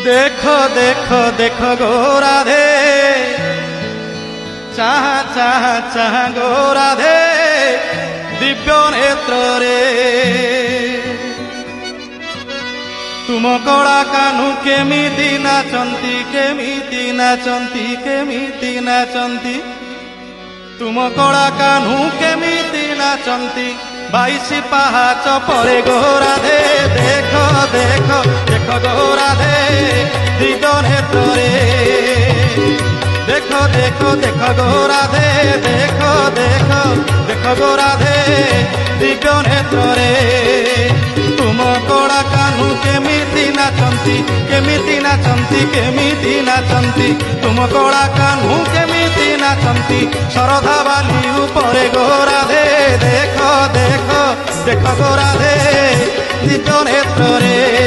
देखो देखो देखो गो राधे, चाह चाह चाह गो राधे दिव्य नेत्र रे। तुम कला कान्हू केमिति नाचंती केमिति नाचंती केमिति नाचंती। तुम कला कान्हू केमिति नाचंती 22 पाहाच परे गो राधे। देखो देखो देखो गो राधे दिव्य नेत्र रे। देखो देखो देखो गो राधे, देखो देखो देखो गो राधे दिव्य नेत्र रे। तुम कला कान्हू केमिति नाचंती केमिति नाचंती केमिति नाचंती। तुम कला कान्हू केमिति नाचंती शरधा बाली उपरे गो राधे। देखो देखो देखो गो राधे दिव्य नेत्र रे।